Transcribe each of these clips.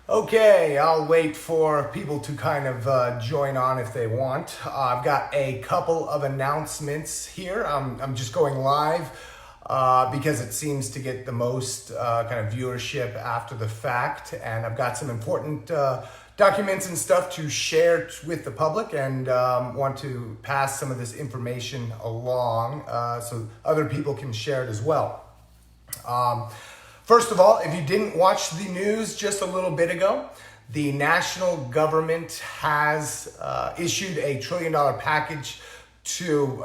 Okay, I'll wait for people to kind of join on if they want. I've got a couple of announcements here. I'm just going live because it seems to get the most kind of viewership after the fact. And I've got some important documents and stuff to share with the public and want to pass some of this information along so other people can share it as well. First of all, if you didn't watch the news just a little bit ago, the national government has issued a $1 trillion package to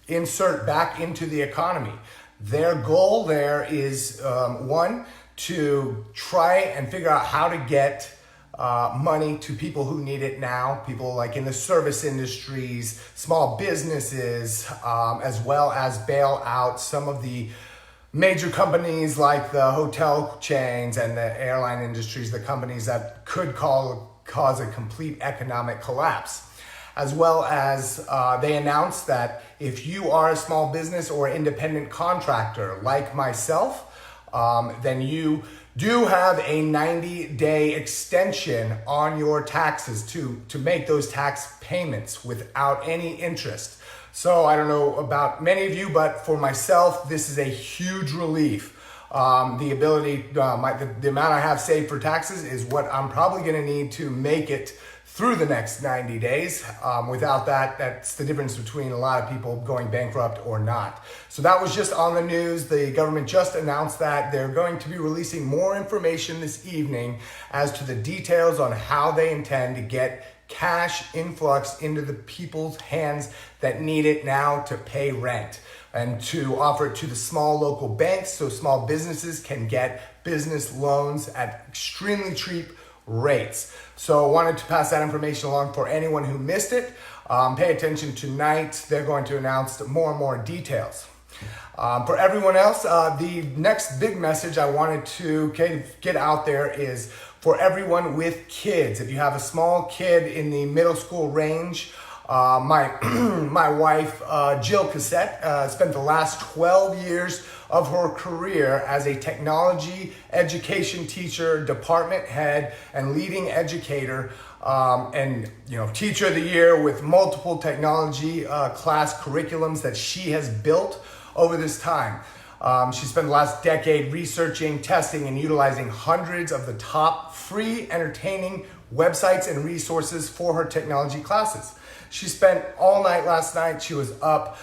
insert back into the economy. Their goal there is, one, to try and figure out how to get money to people who need it now, people like in the service industries, small businesses, as well as bail out some of the major companies like the hotel chains and the airline industries, the companies that could cause a complete economic collapse. As well as they announced that if you are a small business or independent contractor like myself, then you do have a 90-day extension on your taxes to make those tax payments without any interest. So I don't know about many of you, but for myself, this is a huge relief. The ability, the amount I have saved for taxes is what I'm probably going to need to make it through the next 90 days. Without that, that's the difference between a lot of people going bankrupt or not. So that was just on the news. The government just announced that they're going to be releasing more information this evening as to the details on how they intend to get cash influx into the people's hands that need it now to pay rent, and to offer it to the small local banks so small businesses can get business loans at extremely cheap rates. So I wanted to pass that information along for anyone who missed it. Pay attention tonight. They're going to announce more and more details. For everyone else, the next big message I wanted to get out there is for everyone with kids. If you have a small kid in the middle school range, my wife, Jill Cassette, spent the last 12 years of her career as a technology education teacher, department head, and leading educator, and teacher of the year with multiple technology class curriculums that she has built over this time. She spent the last decade researching, testing, and utilizing hundreds of the top free entertaining websites and resources for her technology classes. She spent all night last night. She was up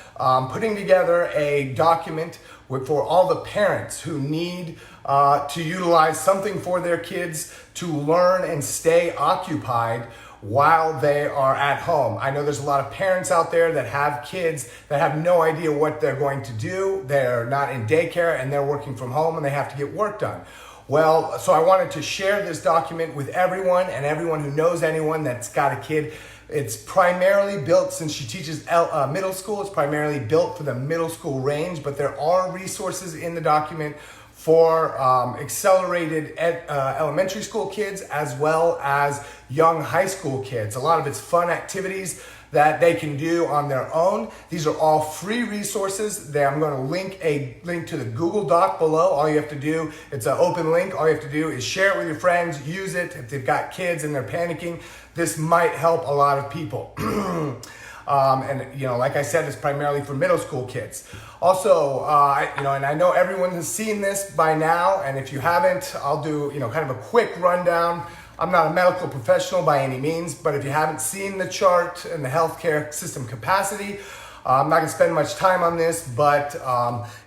putting together a document for all the parents who need to utilize something for their kids to learn and stay occupied while they are at home. I know there's a lot of parents out there that have kids that have no idea what they're going to do. They're not in daycare and they're working from home and they have to get work done. Well, so I wanted to share this document with everyone and everyone who knows anyone that's got a kid. It's primarily built, since she teaches middle school, it's primarily built for the middle school range, but there are resources in the document for accelerated elementary school kids as well as young high school kids. A lot of it's fun activities that they can do on their own. These are all free resources. I'm going to link to the Google Doc below. All you have to do, it's an open link. All you have to do is share it with your friends, use it. If they've got kids and they're panicking, this might help a lot of people. Like I said, it's primarily for middle school kids. Also, and I know everyone has seen this by now, and if you haven't, I'll do, kind of a quick rundown. I'm not a medical professional by any means, but if you haven't seen the chart and the healthcare system capacity, I'm not gonna spend much time on this, but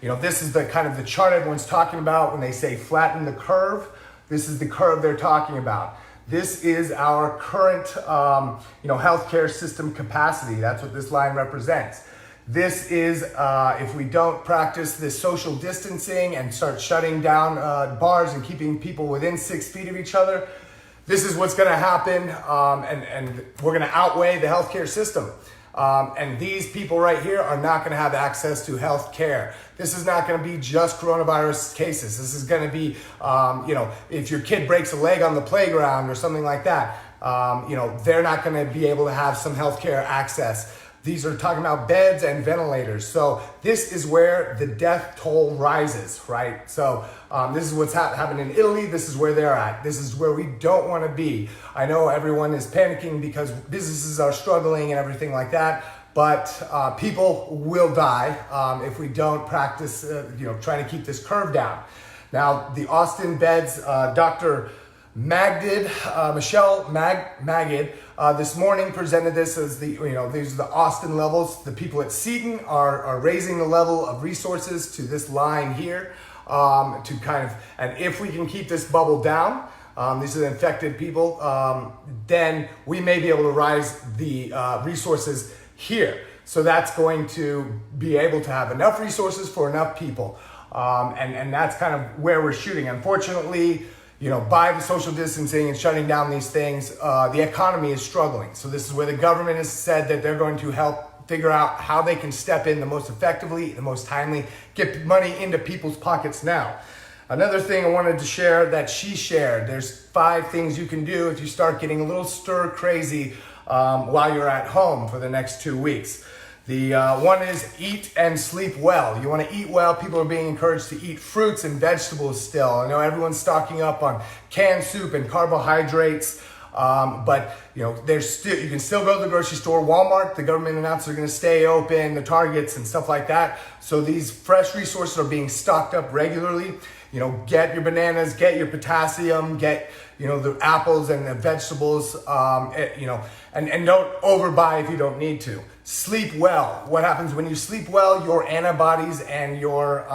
this is the kind of the chart everyone's talking about when they say flatten the curve. This is the curve they're talking about. This is our current, healthcare system capacity. That's what this line represents. This is if we don't practice this social distancing and start shutting down bars and keeping people within 6 feet of each other. This is what's going to happen, and we're going to outweigh the healthcare system. And these people right here are not going to have access to health care. This is not going to be just coronavirus cases. This is going to be, if your kid breaks a leg on the playground or something like that, they're not going to be able to have some health care access. These are talking about beds and ventilators. So this is where the death toll rises, right? So this is what's happening in Italy. This is where they're at. This is where we don't want to be. I know everyone is panicking because businesses are struggling and everything like that. But people will die if we don't practice, trying to keep this curve down. Now, the Austin beds, Dr. Michelle Magid, this morning presented this as these are the Austin levels. The people at Seton are raising the level of resources to this line here and if we can keep this bubble down, these are the infected people, then we may be able to rise the resources here. So that's going to be able to have enough resources for enough people. And that's kind of where we're shooting. Unfortunately, by the social distancing and shutting down these things, the economy is struggling. So this is where the government has said that they're going to help figure out how they can step in the most effectively, the most timely, get money into people's pockets now. Another thing I wanted to share that she shared, there's 5 things you can do if you start getting a little stir crazy while you're at home for the next 2 weeks. The one is eat and sleep well. You want to eat well. People are being encouraged to eat fruits and vegetables still. I know everyone's stocking up on canned soup and carbohydrates, but there's still, you can still go to the grocery store. Walmart, the government announced they're going to stay open, the Targets and stuff like that. So these fresh resources are being stocked up regularly. Get your bananas, get your potassium, get the apples and the vegetables, and don't overbuy if you don't need to. Sleep well. What happens when you sleep well? Your antibodies and your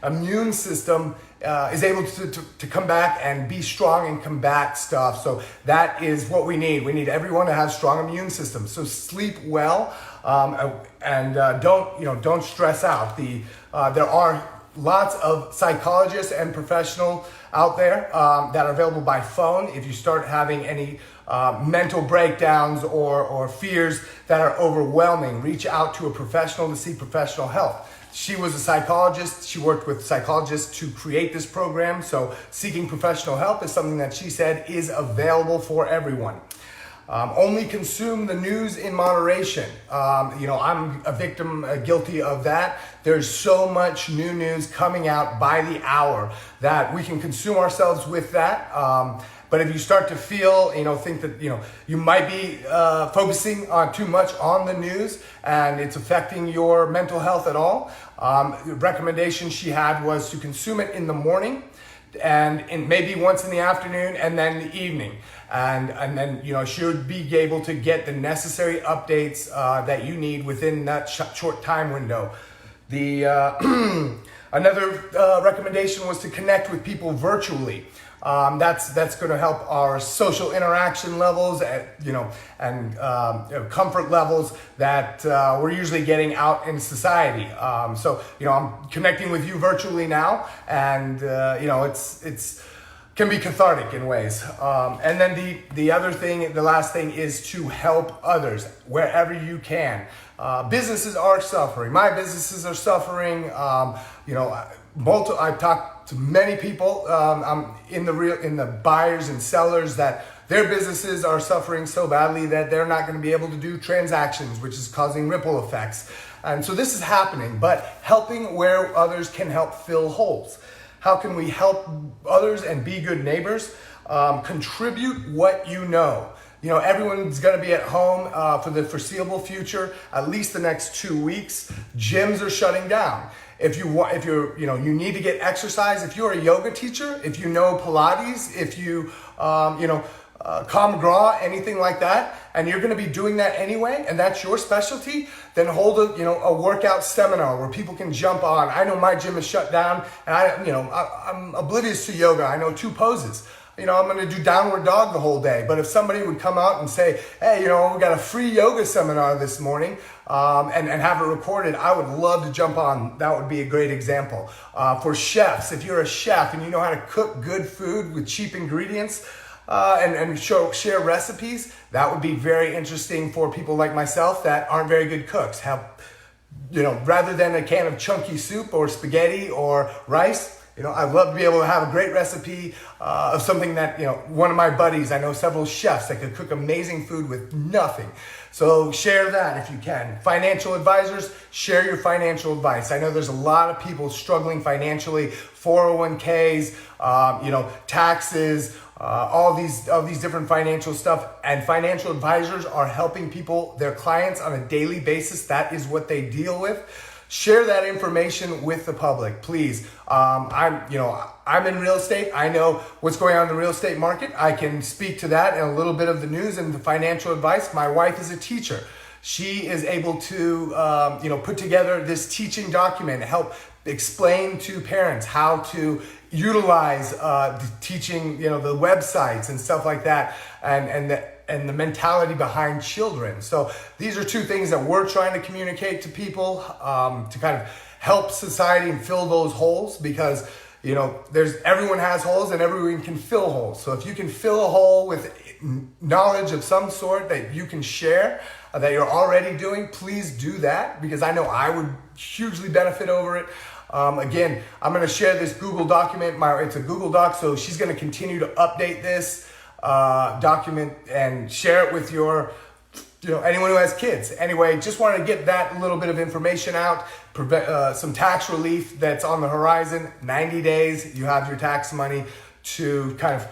immune system is able to come back and be strong and combat stuff. So that is what we need. We need everyone to have strong immune systems. So sleep well, and don't stress out. There are lots of psychologists and professionals out there that are available by phone. If you start having any mental breakdowns or fears that are overwhelming, reach out to a professional to seek professional help. She was a psychologist. She worked with psychologists to create this program. So seeking professional help is something that she said is available for everyone. Only consume the news in moderation. I'm a victim, guilty of that. There's so much new news coming out by the hour that we can consume ourselves with that. But if you start to feel, think that, you might be focusing on too much on the news and it's affecting your mental health at all, the recommendation she had was to consume it in the morning and maybe once in the afternoon and then the evening. And then, she would be able to get the necessary updates that you need within that short time window. Another recommendation was to connect with people virtually. That's going to help our social interaction levels, and comfort levels that we're usually getting out in society. So I'm connecting with you virtually now, and it's can be cathartic in ways. And then the last thing is to help others wherever you can. Businesses are suffering. My businesses are suffering. I've talked to many people in the buyers and sellers that their businesses are suffering so badly that they're not going to be able to do transactions, which is causing ripple effects. And so this is happening, but helping where others can help fill holes. How can we help others and be good neighbors? Contribute what you know. Everyone's going to be at home for the foreseeable future, at least the next 2 weeks. Gyms are shutting down. If you need to get exercise, if you're a yoga teacher, if you know Pilates, if you, Common Gras, anything like that, and you're going to be doing that anyway, and that's your specialty, then hold a workout seminar where people can jump on. I know my gym is shut down, and I'm oblivious to yoga. I know 2 poses. I'm going to do downward dog the whole day. But if somebody would come out and say, hey, we got a free yoga seminar this morning, and have it recorded, I would love to jump on. That would be a great example. For chefs, if you're a chef and you know how to cook good food with cheap ingredients, and share recipes, that would be very interesting for people like myself that aren't very good cooks. Rather than a can of chunky soup or spaghetti or rice, I'd love to be able to have a great recipe of something that, one of my buddies, I know several chefs that could cook amazing food with nothing. So share that if you can. Financial advisors, share your financial advice. I know there's a lot of people struggling financially, 401ks, taxes, all these different financial stuff, and financial advisors are helping people, their clients, on a daily basis. That is what they deal with. Share that information with the public, please. I'm in real estate. I know what's going on in the real estate market. I can speak to that and a little bit of the news and the financial advice. My wife is a teacher. She is able to, put together this teaching document, help explain to parents how to utilize the teaching, the websites and stuff like that, and the mentality behind children. So these are two things that we're trying to communicate to people to kind of help society and fill those holes, because everyone has holes and everyone can fill holes. So if you can fill a hole with knowledge of some sort that you can share, that you're already doing, please do that, because I know I would hugely benefit over it. Again, I'm going to share this Google document. It's a Google Doc, so she's going to continue to update this document and share it with your, anyone who has kids. Anyway, just wanted to get that little bit of information out. Some tax relief that's on the horizon. 90 days, you have your tax money to kind of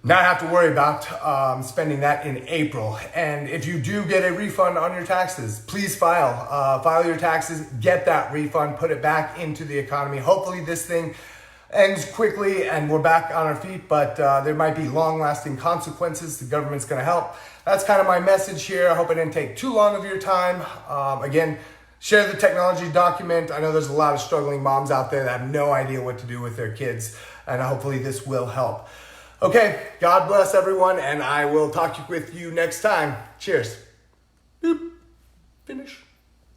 not have to worry about spending that in April. And if you do get a refund on your taxes, please file your taxes, get that refund, put it back into the economy. Hopefully this thing ends quickly and we're back on our feet, but there might be long-lasting consequences. The government's going to help. That's kind of my message here. I hope I didn't take too long of your time. Again, share the technology document. I know there's a lot of struggling moms out there that have no idea what to do with their kids, and hopefully this will help. Okay, God bless everyone, and I will talk with you next time. Cheers. Boop. Finish.